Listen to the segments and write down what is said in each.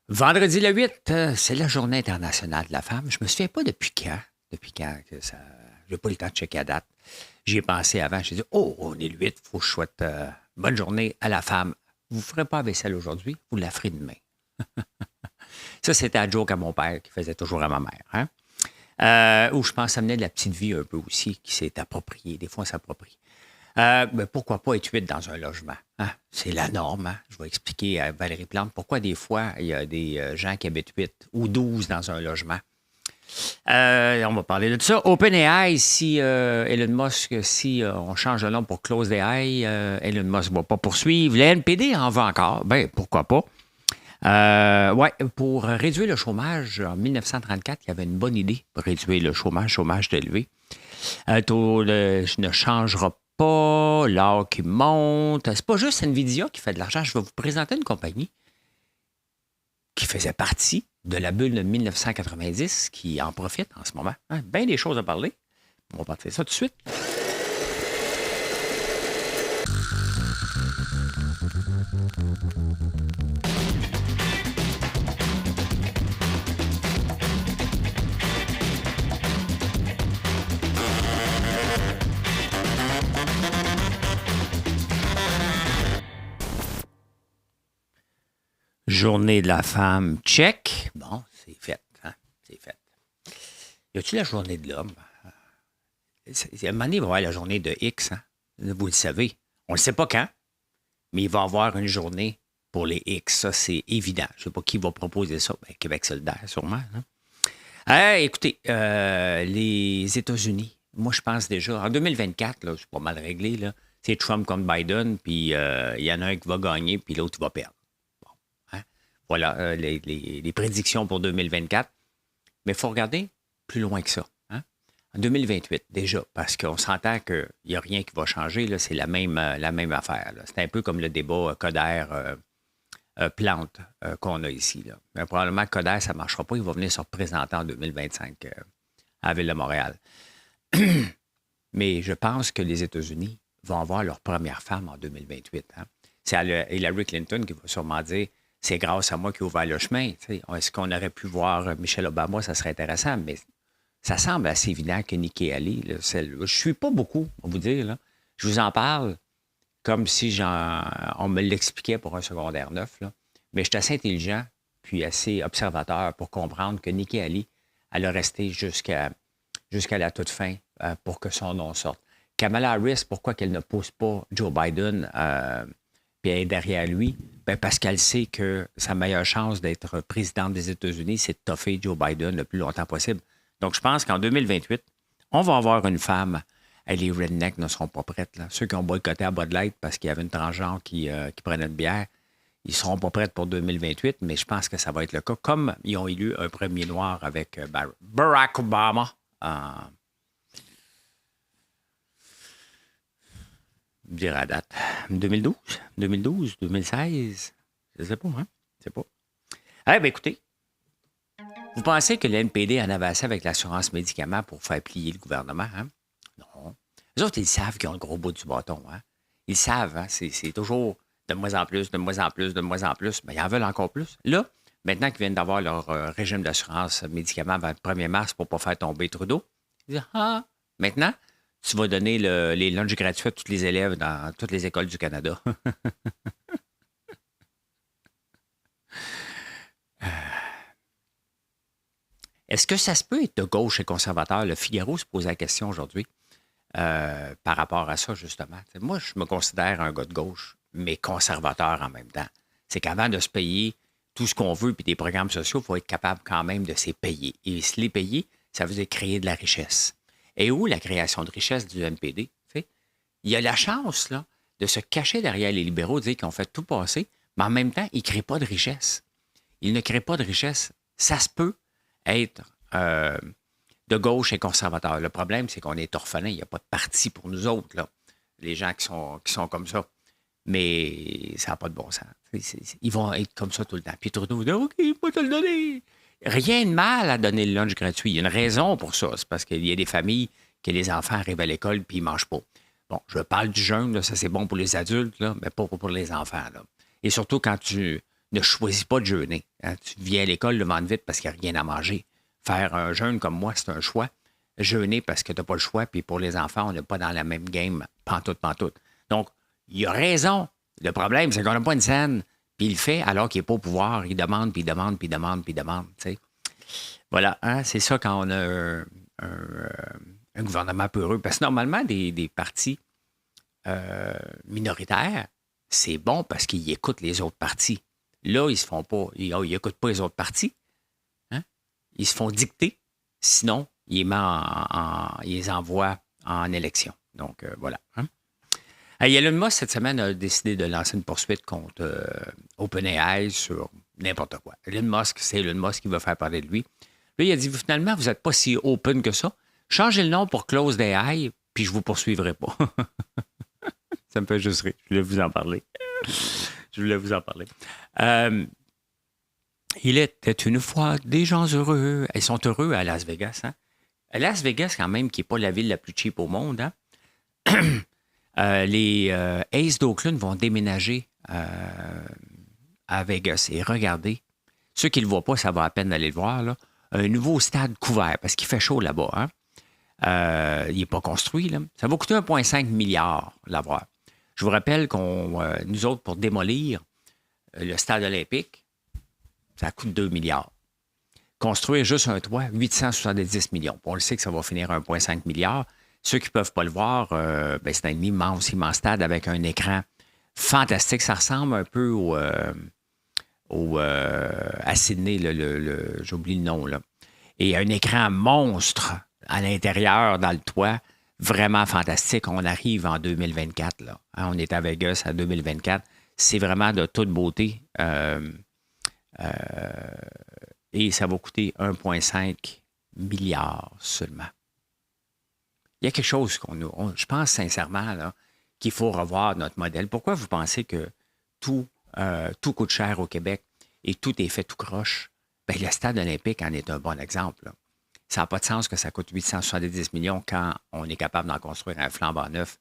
Vendredi le 8, c'est la Journée internationale de la femme. Je me souviens pas depuis quand. Depuis quand que ça. J'ai pas eu le temps de checker la date. J'y ai pensé avant. J'ai dit, oh, on est le 8, il faut que je souhaite bonne journée à la femme. Vous ne ferez pas la vaisselle aujourd'hui, vous la ferez demain. Ça, c'était un joke à mon père qui faisait toujours à ma mère. Hein? Ou je pense que ça venait de la petite vie un peu aussi, qui s'est appropriée. Des fois, on s'approprie. Ben, pourquoi pas être 8 dans un logement? Hein? C'est la norme. Hein? Je vais expliquer à Valérie Plante pourquoi des fois, il y a des gens qui habitent 8 ou 12 dans un logement. On va parler de ça. OpenAI, si Elon Musk, si on change de nom pour Close AI, Elon Musk ne va pas poursuivre. Les NPD en veut encore. Ben, pourquoi pas? Ouais, pour réduire le chômage, en 1934, il y avait une bonne idée pour réduire le chômage élevé. Le taux ne changera pas, l'or qui monte. C'est pas juste Nvidia qui fait de l'argent. Je vais vous présenter une compagnie qui faisait partie de la bulle de 1990, qui en profite en ce moment. Hein? Bien des choses à parler. On va partir ça tout de suite. Journée de la femme, check. Bon, c'est fait. Hein? C'est fait. Y a-t-il la journée de l'homme? À un moment donné, il va y avoir la journée de X. Hein? Vous le savez. On ne sait pas quand, mais il va y avoir une journée pour les X. Ça, c'est évident. Je ne sais pas qui va proposer ça. Ben, Québec solidaire, sûrement. Hein? Écoutez, les États-Unis, moi, je pense déjà, en 2024, là, c'est pas mal réglé. Là, c'est Trump contre Biden, puis il y en a un qui va gagner, puis l'autre qui va perdre. Voilà les prédictions pour 2024. Mais il faut regarder plus loin que ça. Hein? En 2028, déjà, parce qu'on s'entend qu'il n'y a rien qui va changer. Là, c'est la même affaire. Là. C'est un peu comme le débat Coder-Plante qu'on a ici. Là. Mais probablement que Coder, ça ne marchera pas. Il va venir se représenter en 2025 à la Ville de Montréal. Mais je pense que les États-Unis vont avoir leur première femme en 2028. Hein? C'est Hillary Clinton qui va sûrement dire c'est grâce à moi qui a ouvert le chemin. T'sais. Est-ce qu'on aurait pu voir Michelle Obama? Ça serait intéressant, mais ça semble assez évident que Nikki Haley, là, je ne suis pas beaucoup, on va vous dire. Là. Je vous en parle comme si on me l'expliquait pour un secondaire 9. Là. Mais je suis assez intelligent puis assez observateur pour comprendre que Nikki Haley, elle a resté jusqu'à la toute fin pour que son nom sorte. Kamala Harris, pourquoi qu'elle ne pousse pas Joe Biden puis elle est derrière lui? Ben parce qu'elle sait que sa meilleure chance d'être présidente des États-Unis, c'est de toffer Joe Biden le plus longtemps possible. Donc, je pense qu'en 2028, on va avoir une femme. Les rednecks ne seront pas prêtes. Là. Ceux qui ont boycotté à Bud Light parce qu'il y avait une transgenre qui prenait de bière, ils ne seront pas prêts pour 2028, mais je pense que ça va être le cas. Comme ils ont élu un premier noir avec Barack Obama. Dire la date. 2012? 2012? 2016? Je ne sais pas, hein? Je sais pas. Eh bien, écoutez, vous pensez que l'NPD en avait assez avec l'assurance médicaments pour faire plier le gouvernement, hein? Non. Les autres, ils savent qu'ils ont le gros bout du bâton, hein? Ils savent, hein? C'est toujours de moins en plus, de moins en plus, de moins en plus. Mais ils en veulent encore plus. Là, maintenant qu'ils viennent d'avoir leur régime d'assurance médicaments avant le 1er mars pour ne pas faire tomber Trudeau, ils disent, maintenant, tu vas donner les lunchs gratuits à tous les élèves dans toutes les écoles du Canada. Est-ce que ça se peut être de gauche et conservateur? Le Figaro se pose la question aujourd'hui par rapport à ça, justement. T'sais, moi, je me considère un gars de gauche, mais conservateur en même temps. C'est qu'avant de se payer tout ce qu'on veut puis des programmes sociaux, il faut être capable quand même de se payer. Et se les payer, ça veut dire créer de la richesse. Et où la création de richesse du NPD? T'sais? Il y a la chance là, de se cacher derrière les libéraux, de dire qu'ils ont fait tout passer, mais en même temps, ils ne créent pas de richesse. Ils ne créent pas de richesse. Ça se peut être de gauche et conservateur. Le problème, c'est qu'on est orphelins. Il n'y a pas de parti pour nous autres, là. Les gens qui sont comme ça. Mais ça n'a pas de bon sens. Ils vont être comme ça tout le temps. Puis Trudeau va dire, OK, il faut te le donner. Rien de mal à donner le lunch gratuit. Il y a une raison pour ça. C'est parce qu'il y a des familles que les enfants arrivent à l'école puis ils ne mangent pas. Bon, je parle du jeûne, là, ça c'est bon pour les adultes, là, mais pas pour les enfants. Là. Et surtout quand tu ne choisis pas de jeûner. Hein. Tu viens à l'école le ventre vide parce qu'il n'y a rien à manger. Faire un jeûne comme moi, c'est un choix. Jeûner parce que tu n'as pas le choix, puis pour les enfants, on n'est pas dans la même game, pantoute, pantoute. Donc, il a raison. Le problème, c'est qu'on n'a pas une scène, puis il le fait alors qu'il n'est pas au pouvoir. Il demande, puis il demande, puis il demande, puis il demande. T'sais. Voilà, hein, c'est ça quand on a un gouvernement peureux. Parce que normalement, des partis minoritaires, c'est bon parce qu'ils écoutent les autres partis. Là, ils se font pas, ils n'écoutent pas les autres partis. Hein? Ils se font dicter. Sinon, ils les envoient en élection. Donc, voilà. Hein? Elon Musk, cette semaine, a décidé de lancer une poursuite contre OpenAI sur n'importe quoi. Elon Musk, c'est Elon Musk qui va faire parler de lui. Là, il a dit, finalement, vous n'êtes pas si open que ça. Changez le nom pour Close AI, puis je ne vous poursuivrai pas. Ça me fait juste rire. Je voulais vous en parler. Il était une fois des gens heureux. Ils sont heureux à Las Vegas. Hein? À Las Vegas, quand même, qui n'est pas la ville la plus cheap au monde, hein? Les Aces d'Oakland vont déménager à Vegas. Et regardez, ceux qui ne le voient pas, ça va à peine d'aller le voir, là. Un nouveau stade couvert, parce qu'il fait chaud là-bas. Hein? Il n'est pas construit. Là. Ça va coûter 1,5 milliard l'avoir. Je vous rappelle nous autres, pour démolir le stade olympique, ça coûte 2 milliards. Construire juste un toit, 870 millions. On le sait que ça va finir à 1,5 milliard. Ceux qui ne peuvent pas le voir, c'est un immense stade avec un écran fantastique. Ça ressemble un peu à Sydney, j'oublie le nom. Là. Et un écran monstre à l'intérieur, dans le toit, vraiment fantastique. On arrive en 2024. Là. Hein, on est à Vegas en 2024. C'est vraiment de toute beauté. Et ça va coûter 1,5 milliard seulement. Il y a quelque chose je pense sincèrement là, qu'il faut revoir notre modèle. Pourquoi vous pensez que tout coûte cher au Québec et tout est fait tout croche? Bien, le stade olympique en est un bon exemple. Là. Ça n'a pas de sens que ça coûte 870 millions quand on est capable d'en construire un flambant neuf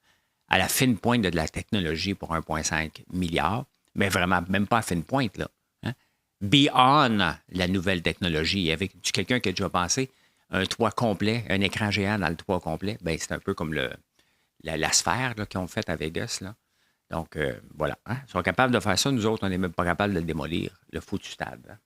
à la fine pointe de la technologie pour 1,5 milliard, mais vraiment même pas à fine pointe. Là. Hein? Beyond la nouvelle technologie. Avec quelqu'un qui a déjà pensé un toit complet, un écran géant dans le toit complet, bien, c'est un peu comme la sphère là, qu'ils ont faite à Vegas. Là. Donc, voilà. Hein? Ils sont capables de faire ça. Nous autres, on n'est même pas capables de le démolir, le foutu stade. Hein?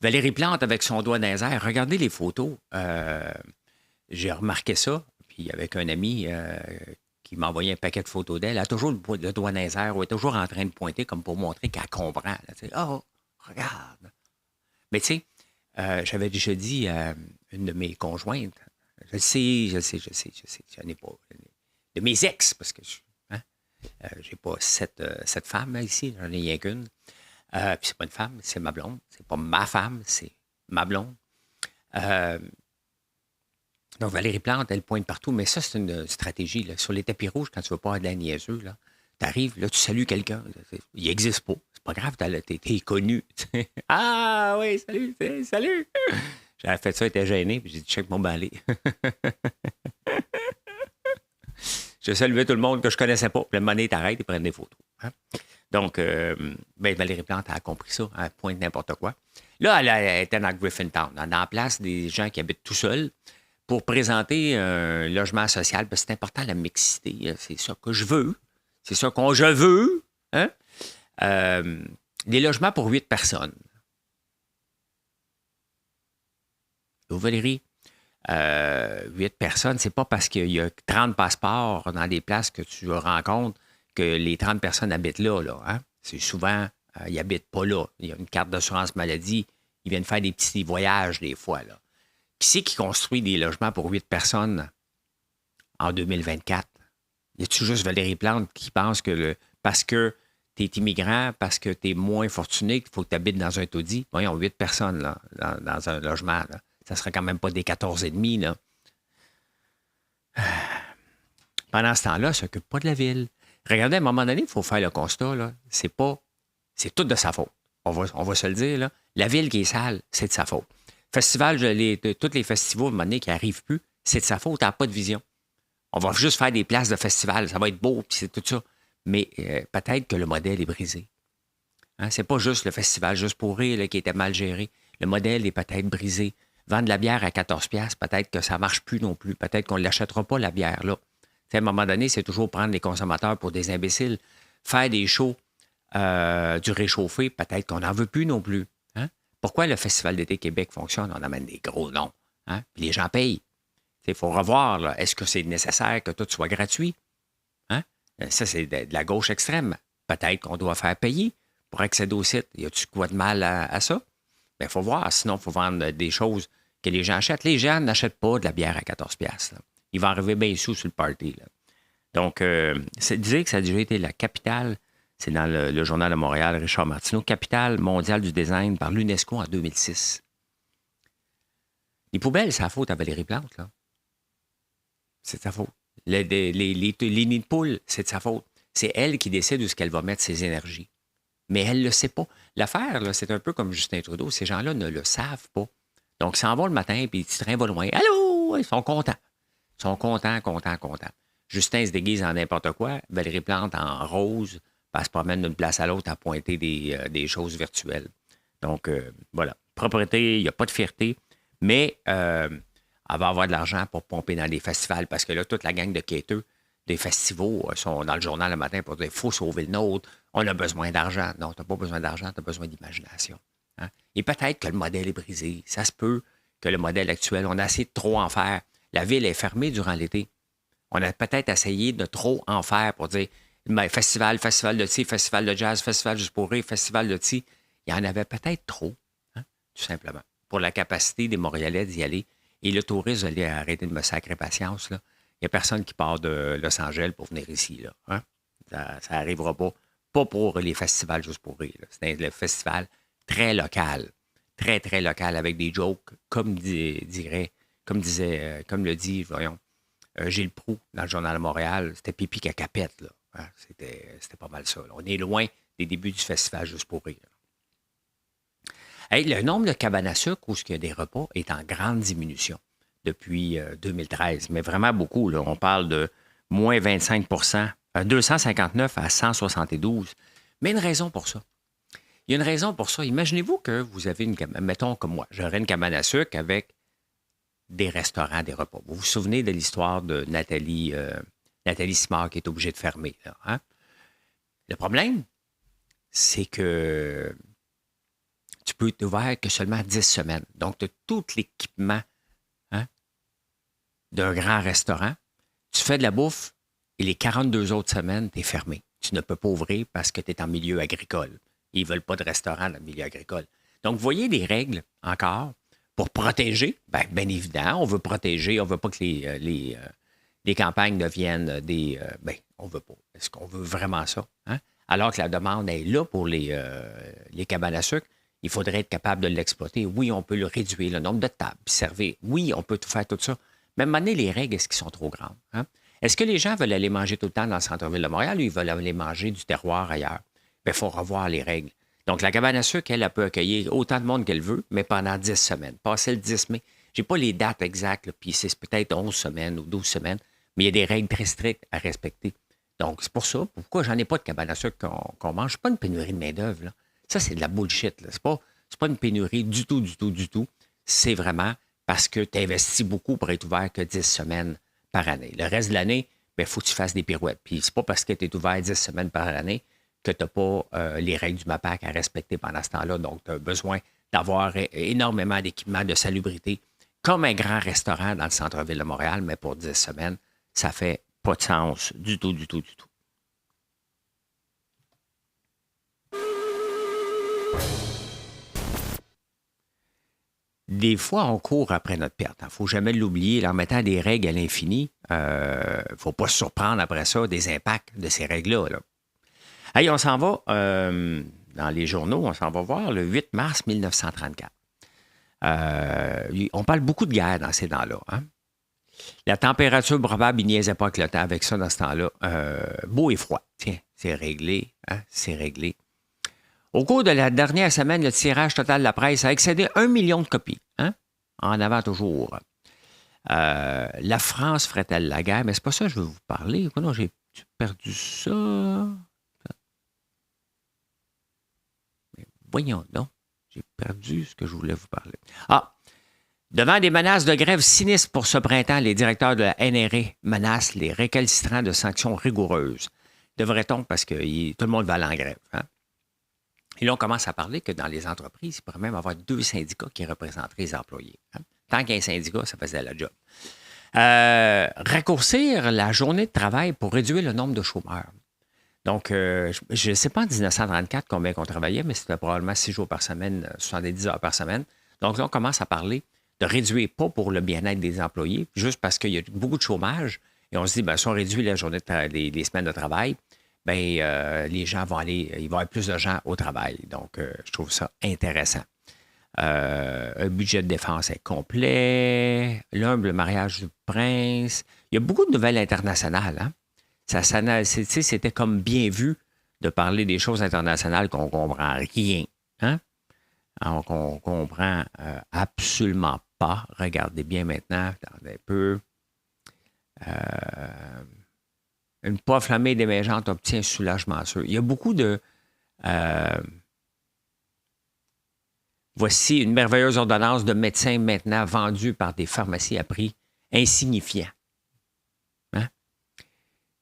Valérie Plante avec son doigt dans les airs. Regardez les photos. J'ai remarqué ça. Puis avec un ami qui m'a envoyé un paquet de photos d'elle, elle a toujours le doigt dans les airs ou elle est toujours en train de pointer comme pour montrer qu'elle comprend. Là, oh, regarde. Mais tu sais, j'avais déjà dit à une de mes conjointes, je sais, j'en ai pas. De mes ex, parce que j'ai pas sept femmes ici, j'en ai rien qu'une. Puis c'est pas une femme, c'est ma blonde. C'est pas ma femme, c'est ma blonde. Donc, Valérie Plante, elle pointe partout, mais ça, c'est une stratégie. Là. Sur les tapis rouges, quand tu veux pas avoir de la niaiseux, tu arrives, là, tu salues quelqu'un. Il n'existe pas. C'est pas grave, t'es connu. Ah oui, salut! J'avais fait ça, elle était gênée, puis j'ai dit, check mon balai. Je saluais tout le monde que je connaissais pas. Puis la monnaie t'arrête et prennent des photos. Hein? Donc, Valérie Plante a compris ça. Elle pointe n'importe quoi. Là, elle était dans Griffintown. Elle a en place des gens qui habitent tout seuls pour présenter un logement social. Parce que c'est important, la mixité. C'est ça que je veux. C'est ça que je veux. Hein? Des logements pour 8 personnes. Donc, Valérie, 8 personnes, c'est pas parce qu'il y a 30 passeports dans des places que tu rencontres que les 30 personnes habitent là. Hein? C'est souvent, ils n'habitent pas là. Il y a une carte d'assurance maladie. Ils viennent faire des petits voyages des fois. Là. Qui c'est qui construit des logements pour 8 personnes en 2024? Y a-tu juste Valérie Plante qui pense que parce que tu es immigrant, parce que tu es moins fortuné, qu'il faut que tu habites dans un taudis? Voyons, 8 personnes là, dans un logement. Là. Ça ne serait quand même pas des 14,5. Là. Pendant ce temps-là, elle ne s'occupe pas de la ville. Regardez, à un moment donné, il faut faire le constat. Là. C'est tout de sa faute. On va se le dire. Là. La ville qui est sale, c'est de sa faute. Festival, tous les festivals, à un moment donné, qui n'arrivent plus, c'est de sa faute, elle n'a pas de vision. On va juste faire des places de festival, ça va être beau, puis c'est tout ça. Mais peut-être que le modèle est brisé. Hein? C'est pas juste le festival Juste pour rire là, qui était mal géré. Le modèle est peut-être brisé. Vendre de la bière à 14$, peut-être que ça ne marche plus non plus. Peut-être qu'on ne l'achètera pas, la bière là. T'sais, à un moment donné, c'est toujours prendre les consommateurs pour des imbéciles. Faire des shows du réchauffé, peut-être qu'on n'en veut plus non plus. Hein? Pourquoi le Festival d'été Québec fonctionne? On amène des gros noms. Hein? Puis les gens payent. Il faut revoir, là, est-ce que c'est nécessaire que tout soit gratuit? Hein? Ça, c'est de la gauche extrême. Peut-être qu'on doit faire payer pour accéder au site. Y a-tu quoi de mal à ça? Bien, il faut voir. Sinon, il faut vendre des choses que les gens achètent. Les gens n'achètent pas de la bière à 14$. Là. Il va arriver bien sous sur le party. Là. Donc, disait que ça a déjà été la capitale, c'est dans le Journal de Montréal, Richard Martineau, capitale mondiale du design par l'UNESCO en 2006. Les poubelles, c'est la faute à Valérie Plante, là. C'est de sa faute. Les nids de poules, c'est de sa faute. C'est elle qui décide où ce qu'elle va mettre ses énergies. Mais elle ne le sait pas. L'affaire, là, c'est un peu comme Justin Trudeau. Ces gens-là ne le savent pas. Donc, ils s'en vont le matin, puis le train va loin. Allô? Ils sont contents. Ils sont contents. Justin se déguise en n'importe quoi. Valérie Plante en rose. Elle se promène d'une place à l'autre à pointer des choses virtuelles. Donc, voilà. Propriété, il n'y a pas de fierté. Mais elle va avoir de l'argent pour pomper dans les festivals. Parce que là, toute la gang de quêteux des festivals sont dans le journal le matin pour dire « il faut sauver le nôtre, on a besoin d'argent ». Non, tu n'as pas besoin d'argent, tu as besoin d'imagination. Hein? Et peut-être que le modèle est brisé. Ça se peut que le modèle actuel, on a essayé de trop en faire. La ville est fermée durant l'été. On a peut-être essayé de trop en faire pour dire « festival de ci, festival de jazz, festival juste pour rire, festival de ci ». Il y en avait peut-être trop, hein, tout simplement, pour la capacité des Montréalais d'y aller. Et le tourisme, allez arrêter de me sacrer patience. Là. Il n'y a personne qui part de Los Angeles pour venir ici. Là, hein? Ça n'arrivera pas. Pas pour les festivals juste pour rire. Là. C'est un festival très local. Très, très local, avec des jokes, comme le dit, voyons, Gilles Proulx dans le Journal de Montréal. C'était pipi cacapette, là. Hein? C'était pas mal ça. Là. On est loin des débuts du festival juste pour rire. Hey, le nombre de cabanes à sucre où il y a des repas est en grande diminution depuis 2013, mais vraiment beaucoup. Là. On parle de moins 25 259 à 172. Mais une raison pour ça. Il y a une raison pour ça. Imaginez-vous que vous avez mettons comme moi, j'aurais une cabane à sucre avec des restaurants, des repas. Vous vous souvenez de l'histoire de Nathalie Simard qui est obligée de fermer. Là, hein? Le problème, c'est que tu peux être ouvert que seulement 10 semaines. Donc, tu as tout l'équipement d'un grand restaurant. Tu fais de la bouffe et les 42 autres semaines, tu es fermé. Tu ne peux pas ouvrir parce que tu es en milieu agricole. Ils ne veulent pas de restaurant dans le milieu agricole. Donc, vous voyez des règles encore pour protéger. Bien évident, on veut protéger. On ne veut pas que les campagnes deviennent des... on ne veut pas. Est-ce qu'on veut vraiment ça? Hein? Alors que la demande est là pour les cabanes à sucre. Il faudrait être capable de l'exploiter. Oui, on peut le réduire, le nombre de tables, servir. Oui, on peut tout faire tout ça. Mais à un moment donné, les règles, est-ce qu'elles sont trop grandes? Hein? Est-ce que les gens veulent aller manger tout le temps dans le centre-ville de Montréal ou ils veulent aller manger du terroir ailleurs? Bien, il faut revoir les règles. Donc, la cabane à sucre, elle peut accueillir autant de monde qu'elle veut, mais pendant 10 semaines. Passé le 10 mai, je n'ai pas les dates exactes, là, puis c'est peut-être 11 semaines ou 12 semaines, mais il y a des règles très strictes à respecter. Donc, c'est pour ça. Pourquoi j'en ai pas de cabane à sucre qu'on mange? C'est pas une pénurie de main-d'œuvre, là. Ça, c'est de la bullshit. Là. C'est pas une pénurie du tout. C'est vraiment parce que tu investis beaucoup pour être ouvert que 10 semaines par année. Le reste de l'année, il faut que tu fasses des pirouettes. Puis c'est pas parce que tu es ouvert 10 semaines par année que tu n'as pas les règles du MAPAC à respecter pendant ce temps-là. Donc, tu as besoin d'avoir énormément d'équipements de salubrité, comme un grand restaurant dans le centre-ville de Montréal, mais pour 10 semaines, ça fait pas de sens du tout. Des fois, on court après notre perte. Il ne faut jamais l'oublier. En mettant des règles à l'infini, il ne faut pas se surprendre après ça des impacts de ces règles-là. Là. Hey, on s'en va dans les journaux, on s'en va voir le 8 mars 1934. On parle beaucoup de guerre dans ces temps-là. Hein? La température probable, il niaisait pas avec le temps avec ça dans ce temps-là. Beau et froid. Tiens, c'est réglé. Hein? C'est réglé. Au cours de la dernière semaine, le tirage total de la presse a excédé 1 million de copies. Hein? En avant toujours. La France ferait-elle la guerre? Mais c'est pas ça que je veux vous parler. Non, j'ai perdu ça. Mais voyons donc. J'ai perdu ce que je voulais vous parler. Ah! Devant des menaces de grève sinistres pour ce printemps, les directeurs de la NRA menacent les récalcitrants de sanctions rigoureuses. Devrait-on, parce que tout le monde va aller en grève. Hein? Et là, on commence à parler que dans les entreprises, il pourrait même avoir 2 syndicats qui représenteraient les employés. Hein? Tant qu'un syndicat, ça faisait la job. Raccourcir la journée de travail pour réduire le nombre de chômeurs. Donc, je ne sais pas en 1934 combien on travaillait, mais c'était probablement 6 jours par semaine, 70 heures par semaine. Donc là, on commence à parler de réduire, pas pour le bien-être des employés, juste parce qu'il y a beaucoup de chômage. Et on se dit, bien, si on réduit la journée les semaines de travail, bien, les gens vont aller, il va y avoir plus de gens au travail. Donc, je trouve ça intéressant. Un budget de défense est complet. L'humble mariage du prince. Il y a beaucoup de nouvelles internationales. Hein? C'était comme bien vu de parler des choses internationales qu'on ne comprend rien. Hein? Alors qu'on comprend absolument pas. Regardez bien maintenant, attendez un peu. Une poids flammée d'émergente obtient soulagement sûr. Il y a beaucoup de... voici une merveilleuse ordonnance de médecin maintenant vendue par des pharmacies à prix insignifiant. Hein?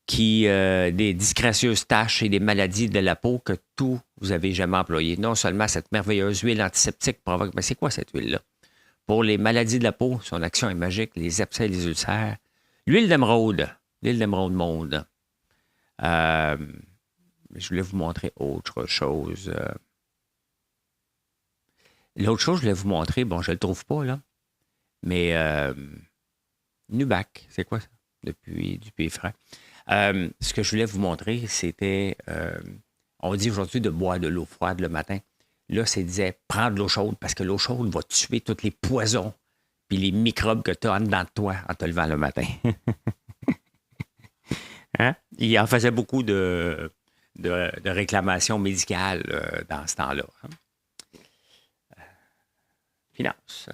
Des disgracieuses taches et des maladies de la peau que tout vous avez jamais employé. Non seulement cette merveilleuse huile antiseptique provoque... Mais c'est quoi cette huile-là? Pour les maladies de la peau, son action est magique, les abcès et les ulcères. L'huile d'émeraude monde. Je voulais vous montrer autre chose. L'autre chose, je voulais vous montrer, bon, je ne le trouve pas, là, mais Nubac, c'est quoi ça? Du pays frais. Ce que je voulais vous montrer, c'était, on dit aujourd'hui de boire de l'eau froide le matin. Là, c'est disait prendre de l'eau chaude parce que l'eau chaude va tuer tous les poisons puis les microbes que tu as en dedans de toi en te levant le matin. Hein? Il en faisait beaucoup de réclamations médicales dans ce temps-là. Hein? Finance.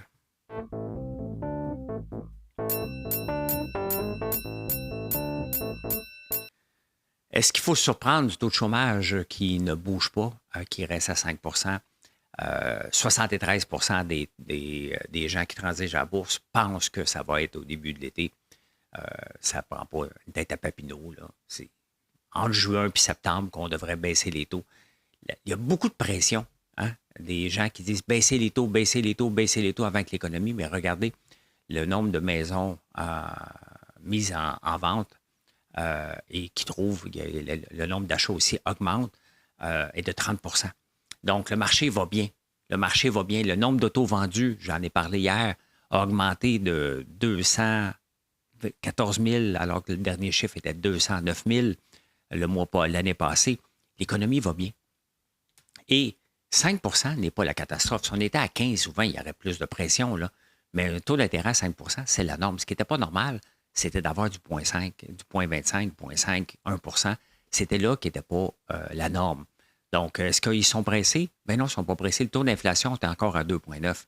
Est-ce qu'il faut se surprendre du taux de chômage qui ne bouge pas, qui reste à 5 73 des gens qui transigent à la bourse pensent que ça va être au début de l'été. Ça ne prend pas une tête à Papineau. Là. C'est entre juin et septembre qu'on devrait baisser les taux. Il y a beaucoup de pression. Hein? Des gens qui disent baisser les taux, baisser les taux, baisser les taux avec l'économie. Mais regardez, le nombre de maisons mises en vente et qui trouvent, le nombre d'achats aussi augmente, est de 30 Donc, le marché va bien. Le marché va bien. Le nombre d'autos vendus, j'en ai parlé hier, a augmenté de 214 000, alors que le dernier chiffre était 209 000 l'année passée. L'économie va bien. Et 5 n'est pas la catastrophe. Si on était à 15 ou 20, il y aurait plus de pression, là. Mais un taux d'intérêt à 5 c'est la norme. Ce qui n'était pas normal, c'était d'avoir du 0,5, du 0,25, 0,5, 1 C'était là qui n'était pas la norme. Donc, est-ce qu'ils sont pressés? Ben non, ils ne sont pas pressés. Le taux d'inflation est encore à 2,9.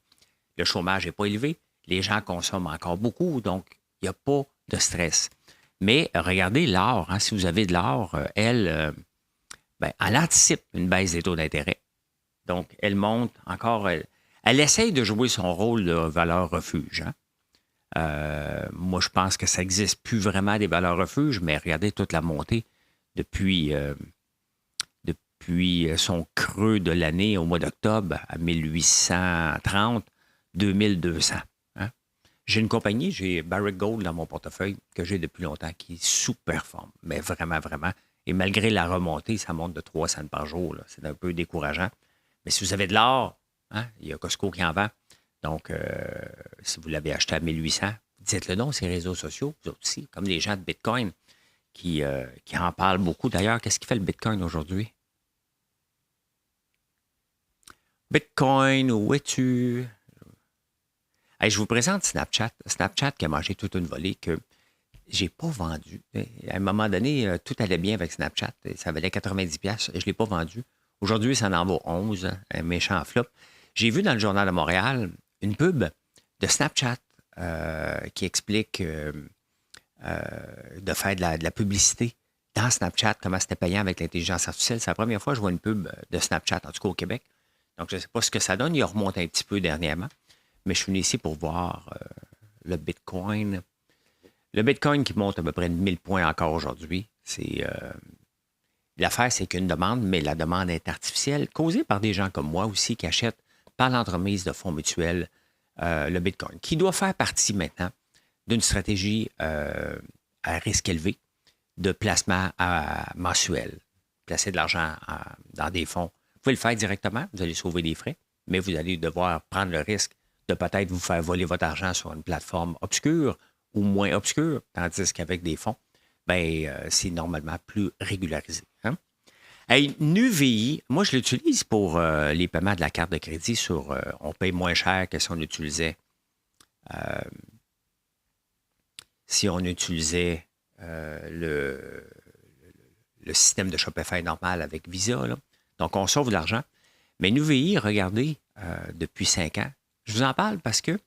Le chômage n'est pas élevé. Les gens consomment encore beaucoup, donc il n'y a pas de stress. Mais regardez l'or. Hein, si vous avez de l'or, elle anticipe une baisse des taux d'intérêt. Donc, elle monte encore. Elle essaye de jouer son rôle de valeur refuge. Hein. Moi, je pense que ça n'existe plus vraiment des valeurs refuges, mais regardez toute la montée depuis son creux de l'année au mois d'octobre à 1830, 2200. Hein? J'ai une compagnie, j'ai Barrick Gold dans mon portefeuille que j'ai depuis longtemps qui sous-performe, mais vraiment, vraiment. Et malgré la remontée, ça monte de 3 cents par jour. Là. C'est un peu décourageant. Mais si vous avez de l'or, hein, il y a Costco qui en vend. Donc, si vous l'avez acheté à 1800, dites-le non, ces réseaux sociaux, vous aussi, comme les gens de Bitcoin qui en parlent beaucoup. D'ailleurs, qu'est-ce qui fait le Bitcoin aujourd'hui? Bitcoin, où es-tu? Hey, je vous présente Snapchat. Snapchat qui a mangé toute une volée que j'ai pas vendu. À un moment donné, tout allait bien avec Snapchat. Ça valait 90$. Je ne l'ai pas vendu. Aujourd'hui, ça en vaut 11, un méchant flop. J'ai vu dans le Journal de Montréal une pub de Snapchat qui explique de faire de la publicité dans Snapchat, comment c'était payant avec l'intelligence artificielle. C'est la première fois que je vois une pub de Snapchat, en tout cas au Québec. Donc, je ne sais pas ce que ça donne. Il remonte un petit peu dernièrement. Mais je suis venu ici pour voir le Bitcoin. Le Bitcoin qui monte à peu près de 1000 points encore aujourd'hui. L'affaire, c'est qu'une demande, mais la demande est artificielle, causée par des gens comme moi aussi qui achètent par l'entremise de fonds mutuels le Bitcoin, qui doit faire partie maintenant d'une stratégie à risque élevé de placement mensuel. Placer de l'argent dans des fonds. Vous pouvez le faire directement, vous allez sauver des frais, mais vous allez devoir prendre le risque de peut-être vous faire voler votre argent sur une plateforme obscure ou moins obscure, tandis qu'avec des fonds, c'est normalement plus régularisé. Hein? Hey, NuVI, moi, je l'utilise pour les paiements de la carte de crédit on paye moins cher que si on utilisait le système de Shopify normal avec Visa. Là. Donc, on sauve de l'argent. Mais NuVI, regardez, depuis 5 ans, je vous en parle parce que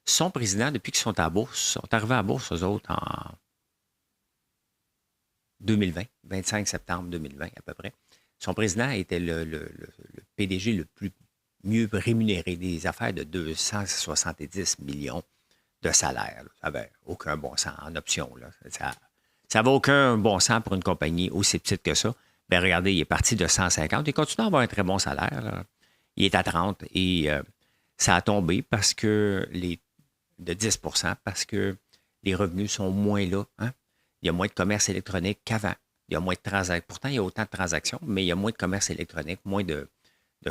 son président, depuis qu'ils sont à la bourse, sont arrivés à la bourse, eux autres, en 2020, 25 septembre 2020 à peu près. Son président était le PDG le mieux rémunéré des affaires de 270 millions de salaire. Là. Ça n'avait aucun bon sens en option. Là. Ça n'avait aucun bon sens pour une compagnie aussi petite que ça. Bien, regardez, il est parti de 150. Il continue à avoir un très bon salaire. Là. Il est à 30 et ça a tombé parce que de 10 parce que les revenus sont moins là. Hein? Il y a moins de commerce électronique qu'avant. Il y a moins de transactions. Pourtant, il y a autant de transactions, mais il y a moins de commerce électronique, moins de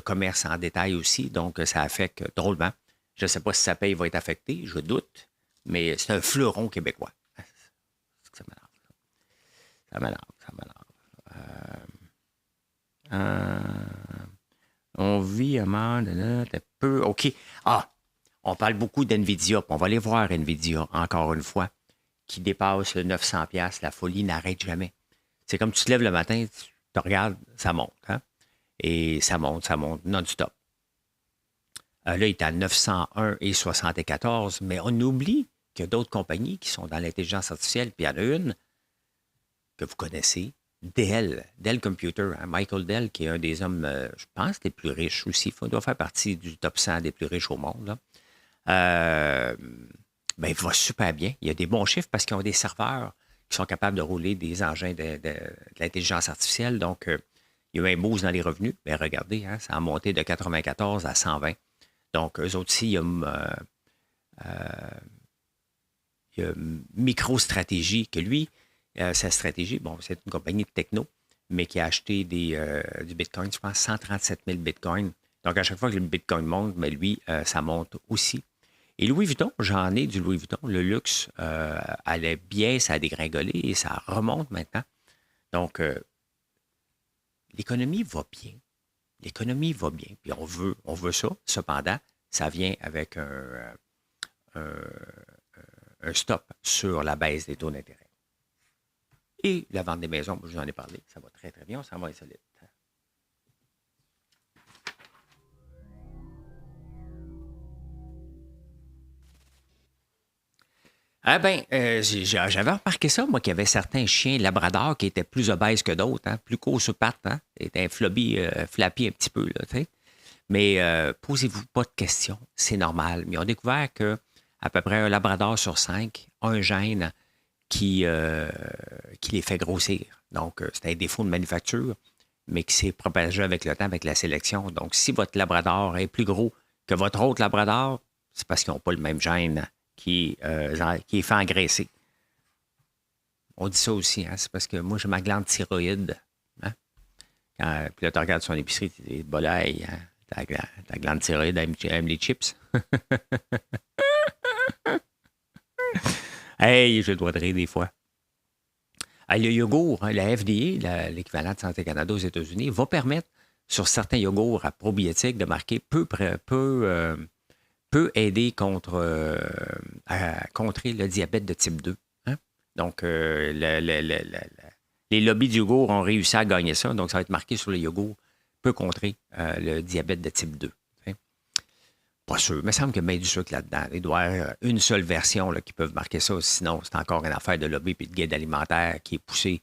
commerce en détail aussi. Donc, ça affecte drôlement. Je ne sais pas si sa paye va être affectée, je doute, mais c'est un fleuron québécois. Ça m'énerve. Ça m'énerve. On vit un monde peu. OK. On parle beaucoup d'NVIDIA. On va aller voir NVIDIA, encore une fois, qui dépasse le 900$. La folie n'arrête jamais. C'est comme tu te lèves le matin, tu te regardes, ça monte. Hein? Et ça monte non-stop. Là, il est à 901,74, mais on oublie qu'il y a d'autres compagnies qui sont dans l'intelligence artificielle, puis il y en a une que vous connaissez, Dell Computer, hein, Michael Dell, qui est un des hommes, je pense, les plus riches aussi. Il doit faire partie du top 100 des plus riches au monde. Là. Il va super bien. Il y a des bons chiffres parce qu'ils ont des serveurs qui sont capables de rouler des engins de l'intelligence artificielle. Donc, il y a eu un boost dans les revenus. Bien, regardez, hein, ça a monté de 94 à 120. Donc, eux autres aussi, il y a MicroStrategy, que lui, sa stratégie, bon, c'est une compagnie de techno, mais qui a acheté du Bitcoin, je pense, 137 000 Bitcoins. Donc, à chaque fois que le Bitcoin monte, mais lui, ça monte aussi. Et Louis Vuitton, j'en ai du Louis Vuitton. Le luxe allait bien, ça a dégringolé et ça remonte maintenant. Donc, l'économie va bien. L'économie va bien. Puis on veut ça. Cependant, ça vient avec un stop sur la baisse des taux d'intérêt. Et la vente des maisons, je vous en ai parlé, ça va très, très bien. On s'en va insolite. J'avais remarqué ça, moi, qu'il y avait certains chiens labradors qui étaient plus obèses que d'autres, hein, plus courts sur pattes, hein, étaient flappy un petit peu, là, tu sais. Mais posez-vous pas de questions, c'est normal. Mais ils ont découvert que à peu près un labrador sur 5 a un gène qui les fait grossir. Donc, c'est un défaut de manufacture, mais qui s'est propagé avec le temps, avec la sélection. Donc, si votre labrador est plus gros que votre autre labrador, c'est parce qu'ils n'ont pas le même gène qui est fait engraisser. On dit ça aussi, hein? C'est parce que moi, j'ai ma glande thyroïde. Hein? Puis là, tu regardes son épicerie, tu dis, bolaille, hein? Ta glande thyroïde aime les chips. Hey, je dois rire des fois. Le yogourt, hein, la FDA, l'équivalent de Santé Canada aux États-Unis, va permettre sur certains yogourts à probiotiques de marquer peut aider à contrer le diabète de type 2. Hein? Donc, les lobbies du yogourt ont réussi à gagner ça. Donc, ça va être marqué sur le yogourt, peut contrer le diabète de type 2. Hein? Pas sûr. Il me semble qu'il y a bien du sucre là-dedans. Il doit y avoir une seule version là, qui peut marquer ça. Sinon, c'est encore une affaire de lobby et de guide alimentaire qui est poussé.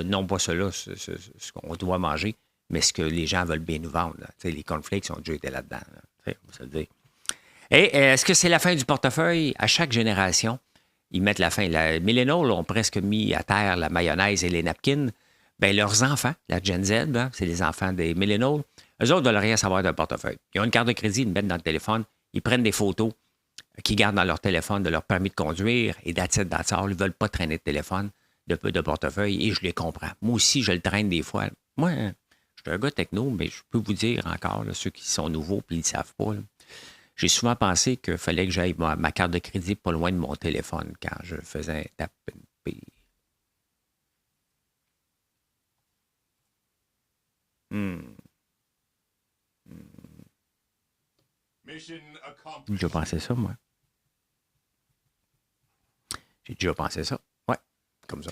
Non pas cela, ce qu'on doit manger, mais ce que les gens veulent bien nous vendre. Là. Les cornflakes ont déjà été là-dedans. Là. On va se le dire. Et est-ce que c'est la fin du portefeuille? À chaque génération, ils mettent la fin. Les millennials ont presque mis à terre la mayonnaise et les napkins. Bien, leurs enfants, la Gen Z, hein, c'est les enfants des millennials, eux autres ne veulent rien savoir d'un portefeuille. Ils ont une carte de crédit, ils le mettent dans le téléphone, ils prennent des photos qu'ils gardent dans leur téléphone de leur permis de conduire et d'attitude. Ils ne veulent pas traîner de téléphone, de portefeuille, et je les comprends. Moi aussi, je le traîne des fois. Moi, je suis un gars techno, mais je peux vous dire encore, là, ceux qui sont nouveaux et ils ne savent pas, là, j'ai souvent pensé qu'il fallait que j'aille ma carte de crédit pas loin de mon téléphone quand je faisais un tap and pay. J'ai déjà pensé ça, moi. J'ai déjà pensé ça. Ouais, comme ça.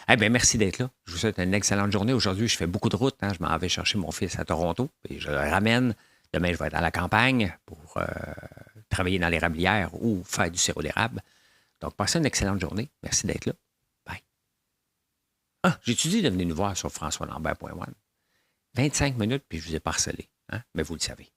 Eh bien, merci d'être là. Je vous souhaite une excellente journée. Aujourd'hui, je fais beaucoup de routes. Hein. Je m'en vais chercher mon fils à Toronto et je le ramène. Demain, je vais être à la campagne pour travailler dans l'érablière ou faire du sirop d'érable. Donc, passez une excellente journée. Merci d'être là. Bye. Ah, j'étudie de venir nous voir sur françoislambert.one. 25 minutes, puis je vous ai parcelé. Hein? Mais vous le savez.